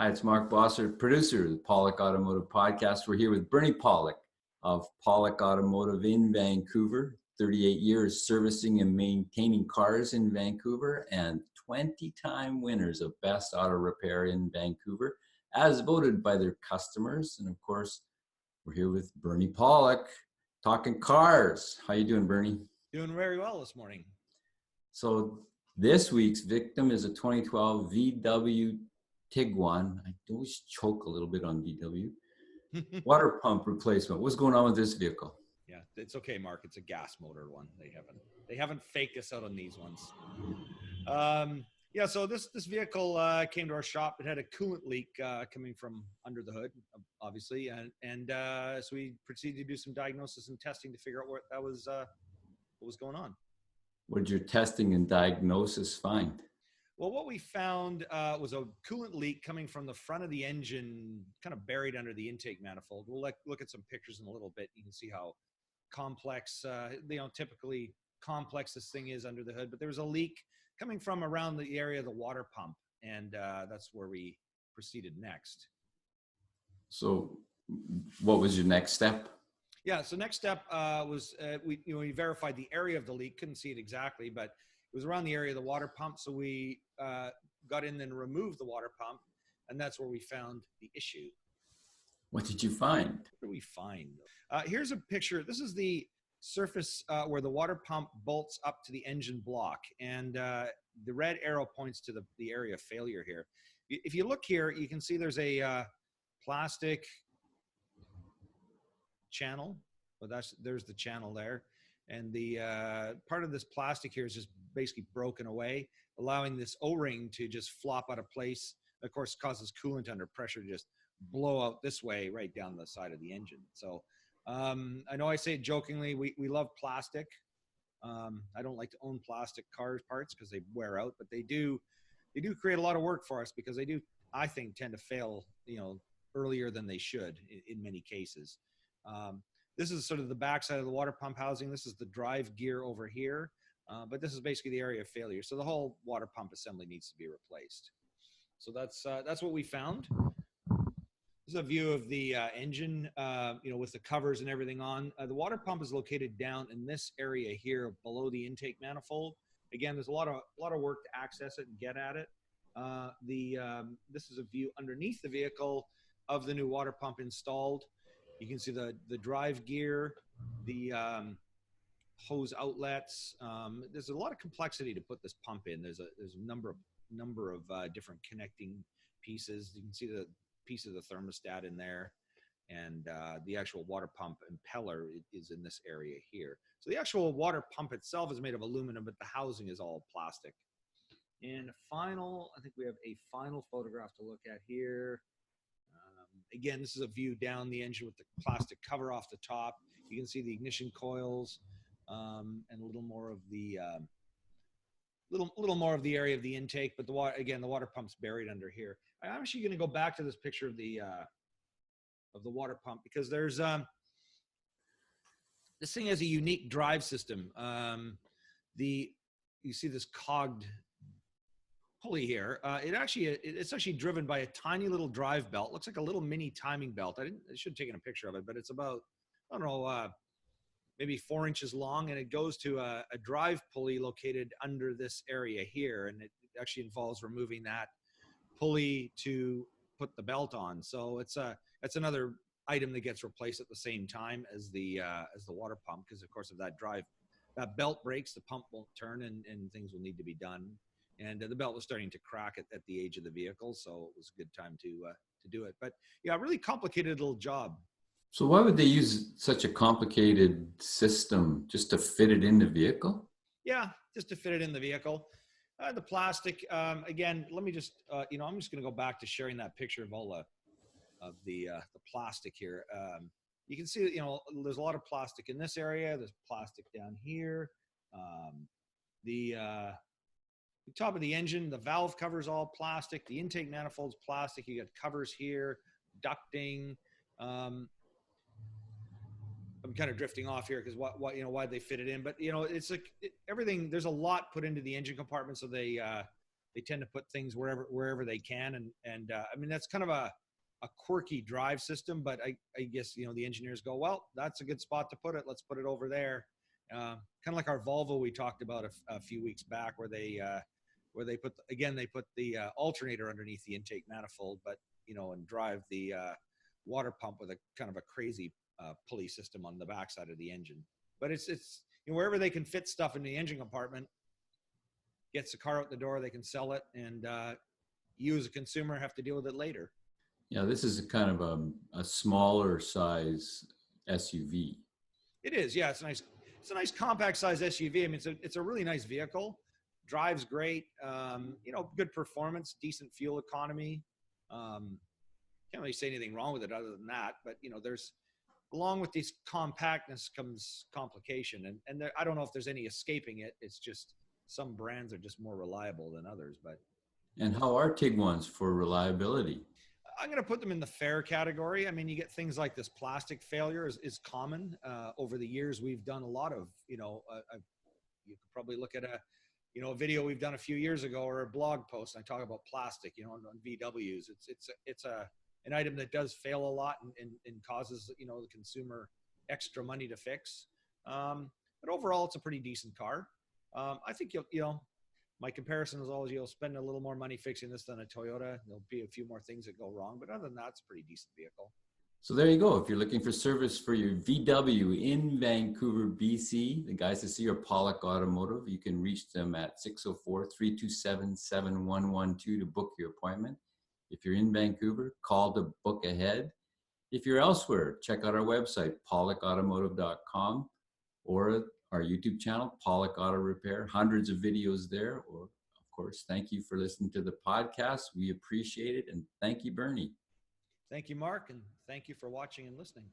Hi, it's Mark Bosser, producer of the Pawlik Automotive Podcast. We're here with Bernie Pawlik of Pawlik Automotive in Vancouver. 38 years servicing and maintaining cars in Vancouver, and 20-time winners of Best Auto Repair in Vancouver, as voted by their customers. And of course, we're here with Bernie Pawlik, talking cars. How you doing, Bernie? Doing very well this morning. So this week's victim is a 2012 VW Tiguan. I always choke a little bit on VW. Water pump replacement. What's going on with this vehicle? Yeah, it's okay, Mark. It's a gas motor one. They haven't faked us out on these ones. Yeah, so this vehicle came to our shop. It had a coolant leak coming from under the hood, obviously, and so we proceeded to do some diagnosis and testing to figure out what was going on. What did your testing and diagnosis find? Well, what we found was a coolant leak coming from the front of the engine, kind of buried under the intake manifold. We'll look at some pictures in a little bit. You can see how complex, typically complex this thing is under the hood. But there was a leak coming from around the area of the water pump, and that's where we proceeded next. So what was your next step? Yeah, so next step was we verified the area of the leak. Couldn't see it exactly, but it was around the area of the water pump. So we got in and removed the water pump, and that's where we found the issue. What did you find? What did we find? Here's a picture. This is the surface where the water pump bolts up to the engine block, and the red arrow points to the area of failure here. If you look here, you can see there's a plastic channel. Well, there's the channel there, and the part of this plastic here is just basically broken away, allowing this O-ring to just flop out of place. Of course, causes coolant under pressure to just blow out this way right down the side of the engine. So I know I say it jokingly, we love plastic. I don't like to own plastic car parts because they wear out, but they do create a lot of work for us, because they do, I think, tend to fail earlier than they should in many cases. This is sort of the backside of the water pump housing. This is the drive gear over here, but this is basically the area of failure. So the whole water pump assembly needs to be replaced. So that's what we found. This is a view of the engine, with the covers and everything on. The water pump is located down in this area here below the intake manifold. Again, there's a lot of work to access it and get at it. This is a view underneath the vehicle of the new water pump installed. You can see the drive gear, the hose outlets. There's a lot of complexity to put this pump in. There's a number of different connecting pieces. You can see the piece of the thermostat in there, and the actual water pump impeller is in this area here. So the actual water pump itself is made of aluminum, but the housing is all plastic. And I think we have a final photograph to look at here. Again, this is a view down the engine with the plastic cover off the top. You can see the ignition coils, and a little more of the little more of the area of the intake. But the water pump's buried under here. I'm actually going to go back to this picture of the water pump, because there's this thing has a unique drive system. You see this cogged pulley here. It's actually driven by a tiny little drive belt. Looks like a little mini timing belt. I should have taken a picture of it, but it's about, I don't know, maybe 4 inches long, and it goes to a drive pulley located under this area here, and it actually involves removing that pulley to put the belt on. So that's another item that gets replaced at the same time as the water pump, because of course if that belt breaks, the pump won't turn, and things will need to be done. And the belt was starting to crack at the age of the vehicle, so it was a good time to do it. But yeah, really complicated little job. So why would they use such a complicated system just to fit it in the vehicle? Yeah, just to fit it in the vehicle. The plastic, again, let me just, I'm just going to go back to sharing that picture of all the plastic here. You can see that, there's a lot of plastic in this area. There's plastic down here. The top of the engine, the valve cover is all plastic. The intake manifold's plastic. You got covers here, ducting. I'm kind of drifting off here because why they fit it in, but it's like everything. There's a lot put into the engine compartment, so they they tend to put things wherever they can, and I mean that's kind of a quirky drive system, but I guess the engineers go, well, that's a good spot to put it. Let's put it over there. Kind of like our Volvo we talked about a few weeks back, where they put the alternator underneath the intake manifold, but and drive the water pump with a kind of a crazy pulley system on the backside of the engine. But it's wherever they can fit stuff in the engine compartment, gets the car out the door, they can sell it, and you as a consumer have to deal with it later. Yeah, this is a kind of a smaller size SUV. It is, yeah. It's a nice compact size SUV. I mean, it's a really nice vehicle. Drives great. Good performance, decent fuel economy. Can't really say anything wrong with it other than that. But there's, along with this compactness comes complication, and I don't know if there's any escaping it. It's just some brands are just more reliable than others. But And how are Tiguan's for reliability? I'm going to put them in the fair category. I mean, you get things like this plastic failure is common. Over the years, we've done a lot of, you could probably look at a video we've done a few years ago, or a blog post. And I talk about plastic, on VWs. It's an item that does fail a lot and causes, the consumer extra money to fix. But overall, it's a pretty decent car. I think my comparison is always, you'll spend a little more money fixing this than a Toyota. There'll be a few more things that go wrong, but other than that, it's a pretty decent vehicle. So there you go. If you're looking for service for your VW in Vancouver, BC, the guys that see are Pawlik Automotive. You can reach them at 604-327-7112 to book your appointment. If you're in Vancouver, call to book ahead. If you're elsewhere, check out our website, pawlikautomotive.com, or our YouTube channel, Pawlik Auto Repair. Hundreds of videos there. Or, of course, thank you for listening to the podcast. We appreciate it. And thank you, Bernie. Thank you, Mark. And thank you for watching and listening.